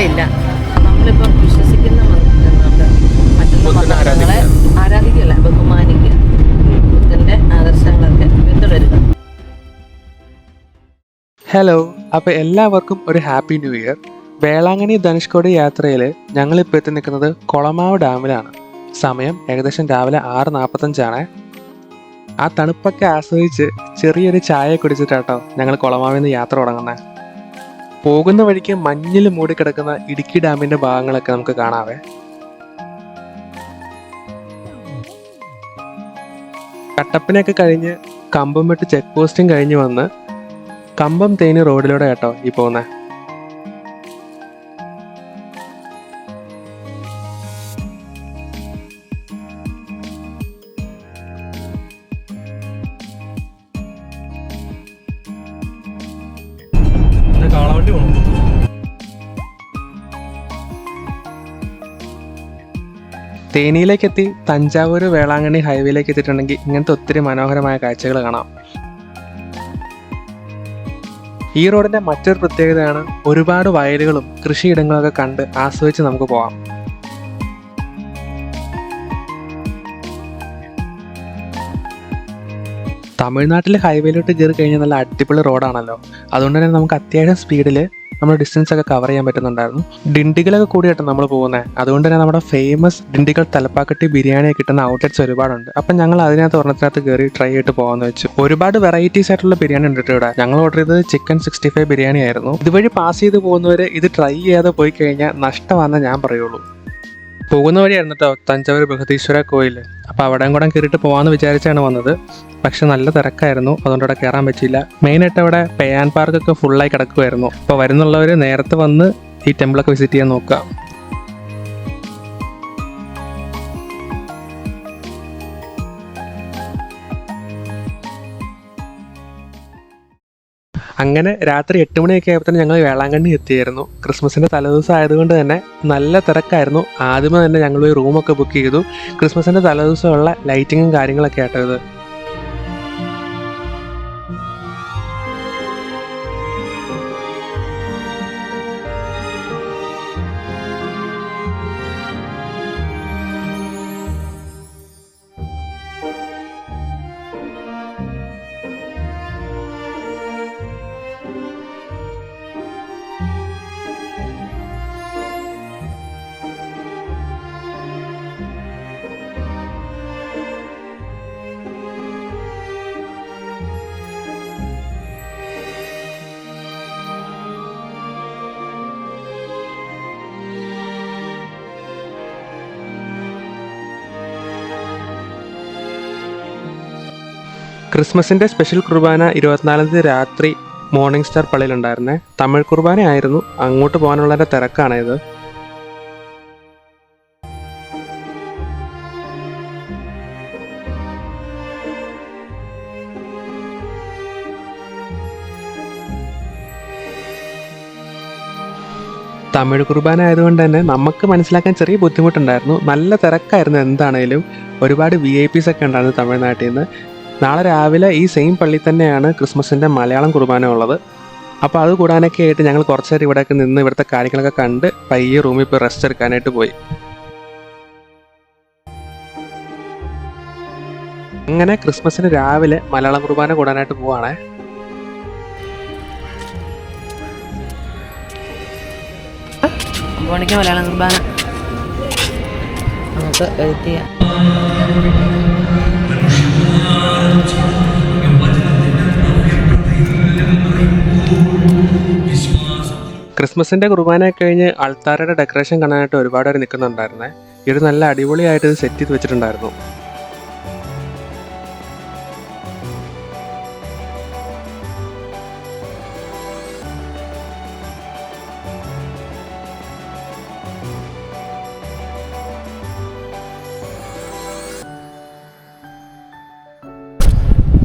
ഇല്ല. നമ്മളിപ്പം വിശ്വസിക്കുന്ന മതങ്ങളുണ്ട്, മറ്റുള്ള മതങ്ങളെ ആരാധിക്കുകയല്ല, ബഹുമാനിക്കുക, ബുദ്ധൻ്റെ ആദർശങ്ങളൊക്കെ പിന്തുടരുക. ഹലോ, അപ്പോൾ എല്ലാവർക്കും ഒരു happy new year. Velankanni Dhanushkodi യാത്രയിൽ ഞങ്ങളിപ്പോൾ എത്തി നിൽക്കുന്നത് കൊളമാവ് ഡാമിലാണ്. സമയം ഏകദേശം രാവിലെ 6:45. ആ തണുപ്പൊക്കെ ആസ്വദിച്ച് ചെറിയൊരു ചായ കുടിച്ചിട്ടാട്ടോ ഞങ്ങൾ കൊളമാവിൽ നിന്ന് യാത്ര തുടങ്ങുന്നത്. പോകുന്ന വഴിക്ക് മഞ്ഞിൽ മൂടിക്കിടക്കുന്ന ഇടുക്കി ഡാമിൻ്റെ ഭാഗങ്ങളൊക്കെ നമുക്ക് കാണാവേ. കട്ടപ്പനയൊക്കെ കഴിഞ്ഞ് കമ്പംമെട്ട് ചെക്ക് പോസ്റ്റും കഴിഞ്ഞ് വന്ന് കമ്പം തേനി റോഡിലൂടെ കേട്ടോ ഈ പോകുന്നത്. തേനിയിലേക്ക് എത്തി തഞ്ചാവൂർ വേളാങ്കണ്ണി ഹൈവേയിലേക്ക് എത്തിയിട്ടുണ്ടെങ്കിൽ ഇങ്ങനത്തെ ഒത്തിരി മനോഹരമായ കാഴ്ചകൾ കാണാം. ഈ റോഡിന്റെ മറ്റൊരു പ്രത്യേകതയാണ് ഒരുപാട് വയലുകളും കൃഷിയിടങ്ങളൊക്കെ കണ്ട് ആസ്വദിച്ച് നമുക്ക് പോകാം. തമിഴ്നാട്ടിൽ ഹൈവേയിലോട്ട് കയറി കഴിഞ്ഞാൽ നല്ല അടിപൊളി റോഡാണല്ലോ. അതുകൊണ്ട് തന്നെ നമുക്ക് അത്യാവശ്യം സ്പീഡിൽ നമ്മുടെ ഡിസ്റ്റൻസ് ഒക്കെ കവർ ചെയ്യാൻ പറ്റുന്നുണ്ടായിരുന്നു. ഡിണ്ടിഗലൊക്കെ കൂടിയായിട്ട് നമ്മൾ പോകുന്നത്. അതുകൊണ്ട് തന്നെ നമ്മുടെ ഫേമസ് ഡിണ്ടിഗൽ തലപ്പാക്കട്ടി ബിരിയാണി കിട്ടുന്ന ഔട്ട്ലെറ്റ്സ് ഒരുപാടുണ്ട്. അപ്പം ഞങ്ങൾ അതിനകത്ത് ഒരെണ്ണത്തിനകത്ത് കയറി ട്രൈ ചെയ്തിട്ട് പോകാമെന്ന് വെച്ചു. ഒരുപാട് വെറൈറ്റീസ് ആയിട്ടുള്ള ബിരിയാണി ഉണ്ട് ഇവിടെ. ഞങ്ങൾ ഓർഡർ ചെയ്തത് ചിക്കൻ 65 ബിരിയാണി ആയിരുന്നു. ഇതുവഴി പാസ് ചെയ്ത് പോകുന്നവർ ഇത് ട്രൈ ചെയ്യാതെ പോയി കഴിഞ്ഞാൽ നഷ്ടമാണെന്ന് ഞാൻ പറയുള്ളൂ. പോകുന്ന വഴിയായിരുന്നു കേട്ടോ തഞ്ചാവൂർ ബൃഹദീശ്വര കോയിൽ. അപ്പോൾ അവിടെയും കൂടെ കയറിയിട്ട് പോകാമെന്ന് വിചാരിച്ചാണ് വന്നത്. പക്ഷെ നല്ല തിരക്കായിരുന്നു, അതുകൊണ്ട് അവിടെ കയറാൻ പറ്റിയില്ല. മെയിനായിട്ട് അവിടെ പേയാൻ പാർക്കൊക്കെ ഫുള്ളായി കിടക്കുമായിരുന്നു. അപ്പോൾ വരുന്നുള്ളവർ നേരത്തെ വന്ന് ഈ ടെമ്പിളൊക്കെ വിസിറ്റ് ചെയ്യാൻ നോക്കുക. അങ്ങനെ രാത്രി 8 മണിയൊക്കെ ആയപ്പോൾ ഞങ്ങൾ വേളാങ്കണ്ണി എത്തിയായിരുന്നു. ക്രിസ്മസിൻ്റെ തലേദിവസം ആയതുകൊണ്ട് തന്നെ നല്ല തിരക്കായിരുന്നു. ആദ്യമേ തന്നെ ഞങ്ങൾ ഒരു റൂമൊക്കെ ബുക്ക് ചെയ്തു. ക്രിസ്മസിൻ്റെ തലേദിവസമുള്ള ലൈറ്റിങ്ങും കാര്യങ്ങളൊക്കെ ആട്ടോ ഇത്. ക്രിസ്മസിൻ്റെ സ്പെഷ്യൽ കുർബാന 24-ാം തീയതി രാത്രി മോർണിംഗ് സ്റ്റാർ പള്ളിയിലുണ്ടായിരുന്നേ. തമിഴ് കുർബാന ആയിരുന്നു. അങ്ങോട്ട് പോകാനുള്ളതിൻ്റെ തിരക്കാണിത്. തമിഴ് കുർബാന ആയതുകൊണ്ട് തന്നെ നമുക്ക് മനസ്സിലാക്കാൻ ചെറിയ ബുദ്ധിമുട്ടുണ്ടായിരുന്നു. നല്ല തിരക്കായിരുന്നു. എന്താണേലും ഒരുപാട് VIPs ഒക്കെ ഉണ്ടായിരുന്നു തമിഴ്നാട്ടിൽ നിന്ന്. നാളെ രാവിലെ ഈ സെയിം പള്ളി തന്നെയാണ് ക്രിസ്മസിൻ്റെ മലയാളം കുർബാന ഉള്ളത്. അപ്പോൾ അത് കൂടാനൊക്കെ ആയിട്ട് ഞങ്ങൾ കുറച്ച് നേരം ഇവിടെയൊക്കെ നിന്ന് ഇവിടുത്തെ കാര്യങ്ങളൊക്കെ കണ്ട് പയ്യെ റൂമിൽ പോയി റെസ്റ്റ് എടുക്കാനായിട്ട് പോയി. അങ്ങനെ ക്രിസ്മസിന് രാവിലെ മലയാളം കുർബാന കൂടാനായിട്ട് പോവാണേ. മലയാളം കുർബാന നമുക്ക് എഡിറ്റ് ചെയ്യാം. ക്രിസ്മസിൻ്റെ കുർബാന കഴിഞ്ഞ് അൾത്താരയുടെ ഡെക്കറേഷൻ കാണാനായിട്ട് ഒരുപാട് പേര് നിൽക്കുന്നുണ്ടായിരുന്നേ. ഇത് നല്ല അടിപൊളിയായിട്ട് ഇത് സെറ്റ് ചെയ്ത് വെച്ചിട്ടുണ്ടായിരുന്നു.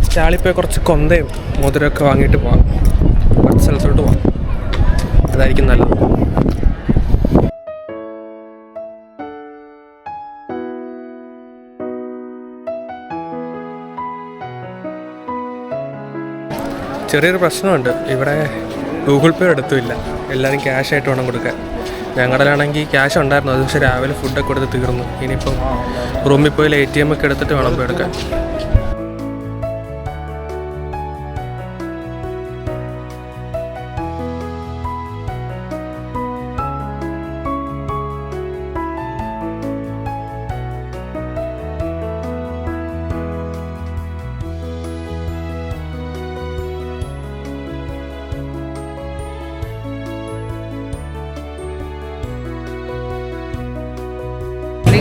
സ്റ്റാളിപ്പോയി കുറച്ച് കൊന്തയും മോതിരമൊക്കെ വാങ്ങിയിട്ട് പോവാം. കുറച്ച് സ്ഥലത്തോട്ട് പോവാം, അതായിരിക്കും നല്ലത്. ചെറിയൊരു പ്രശ്നമുണ്ട്, ഇവിടെ ഗൂഗിൾ പേ എടുത്തുമില്ല. എല്ലാവരും ക്യാഷ് ആയിട്ട് വേണം കൊടുക്കാൻ. ഞങ്ങളുടെയാണെങ്കിൽ ക്യാഷ് ഉണ്ടായിരുന്നു, അത് പക്ഷേ രാവിലെ ഫുഡൊക്കെ കൊടുത്ത് തീർന്നു. ഇനിയിപ്പം റൂമിൽ പോയി ATM ഒക്കെ എടുത്തിട്ട് വേണം പോയി എടുക്കാൻ.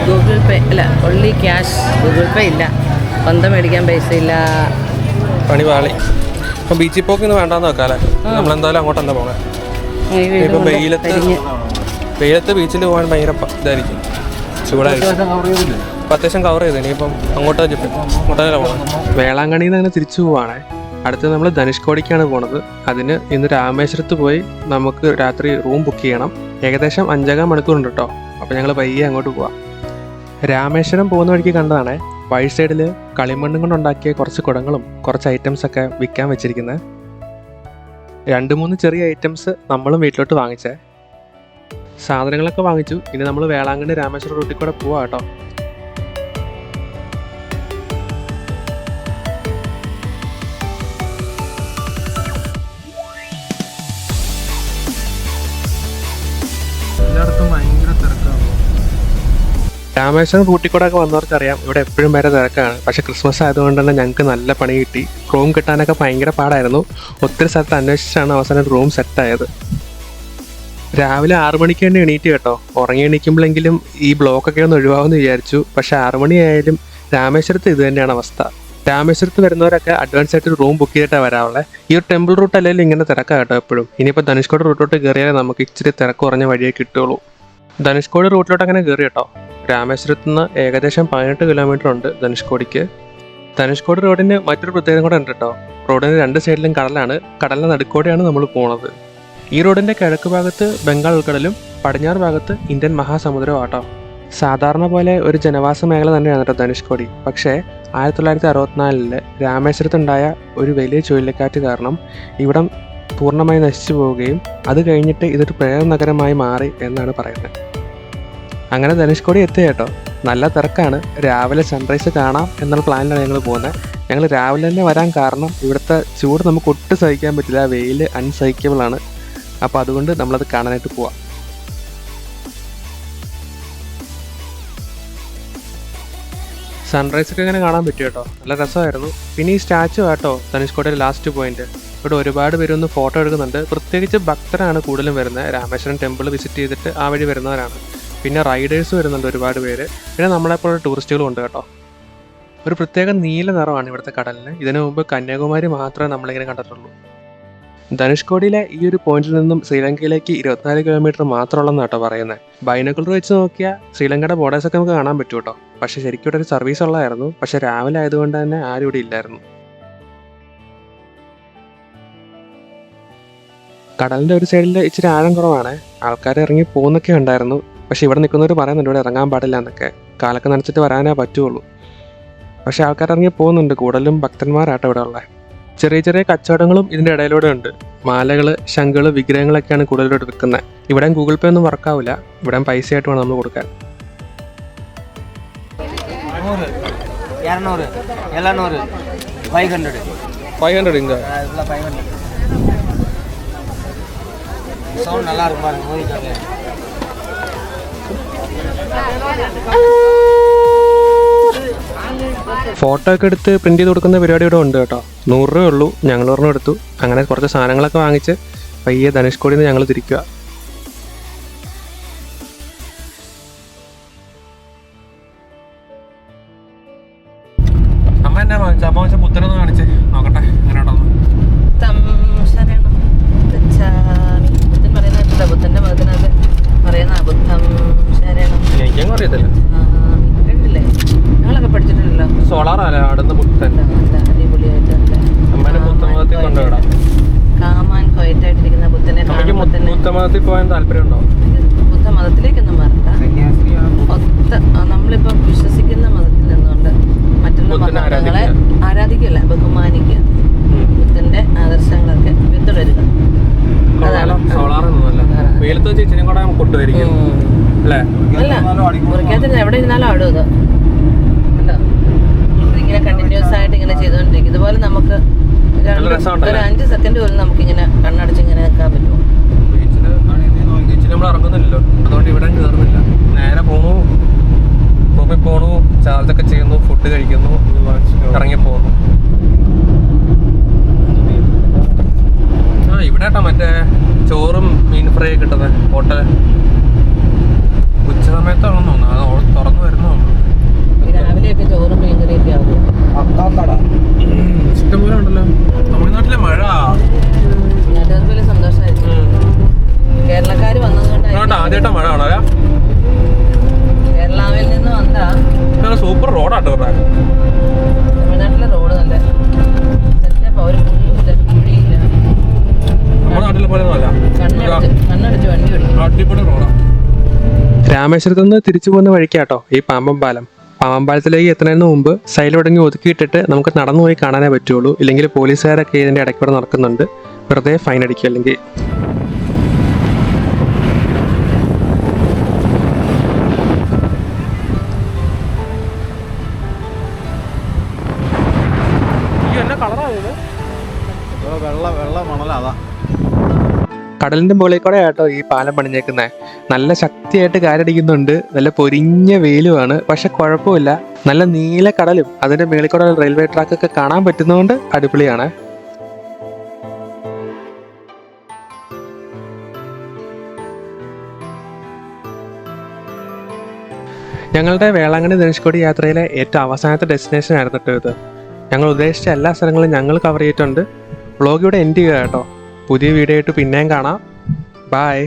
ഗൂഗിൾ പേ അല്ല, ഒള്ളി ക്യാഷ്. ഗൂഗിൾ പേ ഇല്ല, സ്വന്തം മേടിക്കാൻ പൈസ ഇല്ല. പണി പാളി. അപ്പം ബീച്ചിൽ പോക്കിന്ന് വേണ്ടാന്ന് വെക്കാല്ലേ, നമ്മളെന്തായാലും അങ്ങോട്ടല്ല പോകണേ. ഇപ്പം വെയിലത്ത് ബീച്ചിൽ പോകാൻ ഭയങ്കര ഇതായിരിക്കും, ചൂടായിരിക്കും. അപ്പം അത്യാവശ്യം കവർ ചെയ്തു. ഇനിയിപ്പം അങ്ങോട്ടല്ലേ പോകണം. വേളാങ്കണ്ണിയിൽ നിന്ന് അങ്ങനെ തിരിച്ചു പോവാണേ. അടുത്ത് നമ്മൾ ധനുഷ്കോടിക്കാണ് പോണത്. അതിന് ഇന്ന് രാമേശ്വരത്ത് പോയി നമുക്ക് രാത്രി റൂം ബുക്ക് ചെയ്യണം. ഏകദേശം 5.25 മണിക്കൂറുണ്ട് കേട്ടോ. അപ്പോൾ ഞങ്ങൾ പയ്യെ അങ്ങോട്ട് പോവാം. രാമേശ്വരം പോകുന്ന വഴിക്ക് കണ്ടതാണേ, വഴി സൈഡിൽ കളിമണ്ണും കൊണ്ടുണ്ടാക്കിയ കുറച്ച് കുടങ്ങളും കുറച്ച് ഐറ്റംസൊക്കെ വിൽക്കാൻ വെച്ചിരിക്കുന്നത്. 2-3 ചെറിയ ഐറ്റംസ് നമ്മളും വീട്ടിലോട്ട് വാങ്ങിച്ചേ. സാധനങ്ങളൊക്കെ വാങ്ങിച്ചു. ഇനി നമ്മൾ വേളാങ്കണ്ണി രാമേശ്വരം റൂട്ടിൽ കൂടെ പോവാം കേട്ടോ. എല്ലായിടത്തും ഭയങ്കര തിരക്കാണ്. രാമേശ്വരം റൂട്ടിൽ കൂടെ ഒക്കെ വന്നവർക്കറിയാം ഇവിടെ എപ്പോഴും വരെ തിരക്കാണ്. പക്ഷേ ക്രിസ്മസ് ആയതുകൊണ്ട് തന്നെ ഞങ്ങൾക്ക് നല്ല പണി കിട്ടി. റൂം കിട്ടാനൊക്കെ ഭയങ്കര പാടായിരുന്നു. ഒത്തിരി സ്ഥലത്ത് അന്വേഷിച്ചാണ് അവസാനം റൂം സെറ്റായത്. രാവിലെ 6 മണിക്ക് തന്നെ എണീറ്റ് കേട്ടോ. ഉറങ്ങി എണീക്കുമ്പോഴെങ്കിലും ഈ ബ്ലോക്കൊക്കെ ഒന്ന് ഒഴിവാകുമെന്ന് വിചാരിച്ചു. പക്ഷേ 6 മണിയായാലും രാമേശ്വരത്ത് ഇത് തന്നെയാണ് അവസ്ഥ. രാമേശ്വരത്ത് വരുന്നവരൊക്കെ അഡ്വാൻസ് ആയിട്ട് റൂം ബുക്ക് ചെയ്തിട്ടാണ് വരാറുള്ളത്. ഈ ഒരു ടെമ്പിൾ റൂട്ട് അല്ലെങ്കിൽ ഇങ്ങനെ തിരക്കാണ് കേട്ടോ എപ്പോഴും. ഇനിയിപ്പോൾ ധനുഷ്കോടി റൂട്ടിലോട്ട് കയറിയാലേ നമുക്ക് ഇച്ചിരി തിരക്ക് കുറഞ്ഞ വഴിയേ കിട്ടുള്ളൂ. ധനുഷ്കോടി റൂട്ടിലോട്ട് അങ്ങനെ കയറി കേട്ടോ. രാമേശ്വരത്ത് നിന്ന് ഏകദേശം 18 കിലോമീറ്റർ ഉണ്ട് ധനുഷ്കോടിക്ക്. ധനുഷ്കോടി റോഡിന് മറ്റൊരു പ്രത്യേകത കൂടെ ഉണ്ട് കേട്ടോ. റോഡിന് 2 സൈഡിലും കടലാണ്. കടലിന് നടുക്കോടെയാണ് നമ്മൾ പോണത്. ഈ റോഡിൻ്റെ കിഴക്ക് ഭാഗത്ത് ബംഗാൾ ഉൾക്കടലും പടിഞ്ഞാറ് ഭാഗത്ത് ഇന്ത്യൻ മഹാസമുദ്രവും ആട്ടോ. സാധാരണ പോലെ ഒരു ജനവാസ മേഖല തന്നെയാണ് കേട്ടോ ധനുഷ്കോടി. പക്ഷേ 1964 രാമേശ്വരത്തുണ്ടായ ഒരു വലിയ ചുഴലിക്കാറ്റ് കാരണം ഇവിടം പൂർണ്ണമായി നശിച്ചു പോവുകയും അത് കഴിഞ്ഞിട്ട് ഇതൊരു പ്രേത നഗരമായി മാറി എന്നാണ് പറയുന്നത്. അങ്ങനെ ധനുഷ്കോടി എത്തിയ കേട്ടോ. നല്ല തിരക്കാണ്. രാവിലെ സൺറൈസ് കാണാം എന്നുള്ള പ്ലാനിലാണ് ഞങ്ങൾ പോകുന്നത്. ഞങ്ങൾ രാവിലെ തന്നെ വരാൻ കാരണം ഇവിടുത്തെ ചൂട് നമുക്ക് ഒട്ടും സഹിക്കാൻ പറ്റില്ല. വെയിൽ അൺസഹിക്കബിൾ ആണ്. അപ്പോൾ അതുകൊണ്ട് നമ്മളത് കാണാനായിട്ട് പോവാം. സൺറൈസൊക്കെ ഇങ്ങനെ കാണാൻ പറ്റും കേട്ടോ. നല്ല രസമായിരുന്നു. പിന്നെ ഈ സ്റ്റാച്ചു ആട്ടോ ധനുഷ്കോടിയുടെ ലാസ്റ്റ് പോയിന്റ്. ഇവിടെ ഒരുപാട് പേര് ഒന്ന് ഫോട്ടോ എടുക്കുന്നുണ്ട്. പ്രത്യേകിച്ച് ഭക്തരാണ് കൂടുതലും വരുന്നത്. രാമേശ്വരം ടെമ്പിൾ വിസിറ്റ് ചെയ്തിട്ട് ആ വഴി വരുന്നവരാണ്. പിന്നെ റൈഡേഴ്സ് വരുന്നുണ്ട് ഒരുപാട് പേര്. പിന്നെ നമ്മളെപ്പോലുള്ള ടൂറിസ്റ്റുകളും ഉണ്ട് കേട്ടോ. ഒരു പ്രത്യേക നീല നിറമാണ് ഇവിടുത്തെ കടലിന്. ഇതിനു മുമ്പ് കന്യാകുമാരി മാത്രമേ നമ്മളിങ്ങനെ കണ്ടിട്ടുള്ളൂ. ധനുഷ്കോടിയിലെ ഈ ഒരു പോയിന്റിൽ നിന്നും ശ്രീലങ്കയിലേക്ക് 24 കിലോമീറ്റർ മാത്രമുള്ളതെന്ന് കേട്ടോ പറയുന്നത്. ബൈനോക്കുലർ വെച്ച് നോക്കിയാൽ ശ്രീലങ്കയുടെ ബോർഡേഴ്സൊക്കെ നമുക്ക് കാണാൻ പറ്റും കേട്ടോ. പക്ഷേ ശരിക്കും ഇവിടെ ഒരു സർവീസ് ഉള്ളതായിരുന്നു. പക്ഷേ രാവിലെ ആയതുകൊണ്ട് തന്നെ ആരും ഇവിടെ ഇല്ലായിരുന്നു. കടലിൻ്റെ ഒരു സൈഡിൽ ഇച്ചിരി ആഴം കുറവാണ്. ആൾക്കാർ ഇറങ്ങി പോകുന്നൊക്കെ ഉണ്ടായിരുന്നു. പക്ഷേ ഇവിടെ നിൽക്കുന്നവർ പറയുന്നുണ്ട് ഇവിടെ ഇറങ്ങാൻ പാടില്ല എന്നൊക്കെ. കാലൊക്കെ നനച്ചിട്ട് വരാനേ പറ്റുള്ളൂ. പക്ഷേ ആൾക്കാർ ഇറങ്ങി പോകുന്നുണ്ട്. കൂടുതലും ഭക്തന്മാരാട്ടോ ഇവിടെ ഉള്ളത്. ചെറിയ ചെറിയ കച്ചവടങ്ങളും ഇതിൻ്റെ ഇടയിലൂടെ ഉണ്ട്. മാലകൾ, ശംഖുകൾ, വിഗ്രഹങ്ങളൊക്കെയാണ് കൂടുതലായിട്ട് വിൽക്കുന്നത്. ഇവിടെ ഗൂഗിൾ പേ ഒന്നും വർക്കാവില്ല. ഇവിടെ പൈസ ആയിട്ട് വേണം നമ്മൾ കൊടുക്കാൻ. 200 700 500 ഇங்க சவுண்ட் நல்லா இருக்கும் பாருங்க. மூவி கார்ல ഫോട്ടോ ഒക്കെ എടുത്ത് പ്രിന്റ് ചെയ്ത് കൊടുക്കുന്ന പരിപാടി ഇവിടെ ഉണ്ട് കേട്ടോ. 100 രൂപയേ ഉള്ളൂ. ഞങ്ങൾ ഒരെണ്ണം എടുത്തു. അങ്ങനെ കുറച്ച് സാധനങ്ങളൊക്കെ വാങ്ങിച്ച് പയ്യെ ധനുഷ്കോടിയിൽ നിന്ന് ഞങ്ങൾ തിരിക്കുക. അമ്മ എന്നാ വാങ്ങിച്ച? അമ്മ വാങ്ങിച്ച പുത്തനൊന്ന് കാണിച്ച് നോക്കട്ടെ അങ്ങനെ ഉണ്ടോ. ബുദ്ധന്റെ മതത്തിനകത്ത് പറയുന്ന ബുദ്ധം ശരണം. എനിക്കങ്ങ് അറിയത്തില്ല. ഞങ്ങളൊക്കെ പഠിച്ചിട്ടുണ്ടല്ലോ. സോളാറല്ലേ അടുത്ത ബുദ്ധൻ. അടിപൊളിയായിട്ടുണ്ട്. അമ്മേനെ ബുദ്ധമതത്തിൽ കൊണ്ടുവിടാം. കാമാൻ കൊയറ്റായിട്ടിരിക്കുന്ന ബുദ്ധനെ ബുദ്ധമതത്തിൽ പോകാൻ താല്പര്യമുണ്ടോ? ബുദ്ധമതത്തിലേക്കൊന്നും മാറണ്ട. നമ്മളിപ്പം വിശ്വസിക്കുന്ന മതത്തിൽ നിന്നുകൊണ്ട് മറ്റുള്ള മതങ്ങളെ ആരാധിക്കല്ല, ബഹുമാനിക്കുക. ബുദ്ധന്റെ ആദർശങ്ങളൊക്കെ പിന്തുടരുക. അതാണ് വെയിലത്ത് വെച്ച് ഇച്ചിരി കൂടെ കൊണ്ടുവരിക്കും അല്ലേ? അല്ല മുറിക്കാത്ത എവിടെ ഇരുന്നാലും ആടും ഇത് കണ്ടോ. ഇതിങ്ങനെ കണ്ടിന്യൂസ് ആയിട്ട് ഇങ്ങനെ ചെയ്തുകൊണ്ടിരിക്കും. ഇതുപോലെ നമുക്ക് ഒരു 5 സെക്കൻഡ് പോലും നമുക്കിങ്ങനെ കണ്ണടച്ച് ഇങ്ങനെ നിൽക്കാൻ പറ്റുമോ? ബീച്ചിൽ നമ്മൾ ഇറങ്ങുന്നില്ലല്ലോ, അതുകൊണ്ട് ഇവിടെ കയറുന്നില്ല. നേരെ പോണു, റൂമിൽ പോണു, ചാർജൊക്കെ ചെയ്യുന്നു, ഫുഡ് കഴിക്കുന്നു, ഇറങ്ങി പോകുന്നു. ആ ഇവിടെ കേട്ടോ മറ്റേ ചോറും മീൻ ഫ്രൈ കിട്ടുന്നത് ഹോട്ടൽ. ഉച്ച സമയത്താണെന്ന് തോന്നുന്നു, അത് തുറന്നു വരുന്നു. രാവിലെയൊക്കെ ചോറും മീൻകറിയൊക്കെ ആവും. ഇഷ്ടംപോലെ ഉണ്ടല്ലോ. തമിഴ്നാട്ടിലെ മഴ നാട്ടുകാർക്ക് വലിയ സന്തോഷമായിരിക്കും. കേരളക്കാർ വന്നതുകൊണ്ട് ആദ്യമായിട്ടാ മഴ ആണോ? കേരളാവിൽ നിന്ന് വന്നാ സൂപ്പർ റോഡാട്ടോ. തമിഴ്നാട്ടിലെ റോഡ് നല്ല ഒരു കുഴിയില്ല. നമ്മുടെ നാട്ടിലെ പോലെ കണ്ണടച്ച് വണ്ടി ഓടിക്കും. അടിപൊളി റോഡാണ്. രാമേശ്വരത്ത് നിന്ന് തിരിച്ചു പോകുന്ന വഴിക്കാട്ടോ ഈ പാമ്പം പാലം. പാമ്പം പാലത്തിലേക്ക് എത്തുന്നതിന് മുമ്പ് സൈഡിലൊടങ്ങി ഒതുക്കിയിട്ടിട്ട് നമുക്ക് നടന്നു പോയി കാണാനേ പറ്റുള്ളൂ. ഇല്ലെങ്കിൽ പോലീസുകാരൊക്കെ ഇതിൻ്റെ ഇടയ്ക്കൂടെ നടക്കുന്നുണ്ട്. വെറുതെ ഫൈൻ അടിക്കും അല്ലെങ്കിൽ. കടലിന്റെ മുകളിൽ കൂടെ ആട്ടോ ഈ പാലം പണിഞ്ഞേക്കുന്നത്. നല്ല ശക്തിയായിട്ട് കാറ്റടിക്കുന്നുണ്ട്, നല്ല പൊരിഞ്ഞ വെയിലുമാണ്. പക്ഷെ കുഴപ്പമില്ല, നല്ല നീല കടലും അതിന്റെ മുകളിൽ കൂടെ റെയിൽവേ ട്രാക്കൊക്കെ കാണാൻ പറ്റുന്നതുകൊണ്ട് അടിപൊളിയാണ്. ഞങ്ങളുടെ വേളാങ്കണ്ണി ധനുഷ്കോടി യാത്രയിലെ ഏറ്റവും അവസാനത്തെ ഡെസ്റ്റിനേഷൻ ആയിരുന്നു കേട്ടോ ഇത്. ഞങ്ങൾ ഉദ്ദേശിച്ച എല്ലാ സ്ഥലങ്ങളും ഞങ്ങൾ കവർ ചെയ്തിട്ടുണ്ട്. വ്ളോഗ് ഇവിടെ എൻഡ് ചെയ്യുക കേട്ടോ. പുതിയ വീഡിയോ ആയിട്ട് പിന്നെയും കാണാം. ബൈ.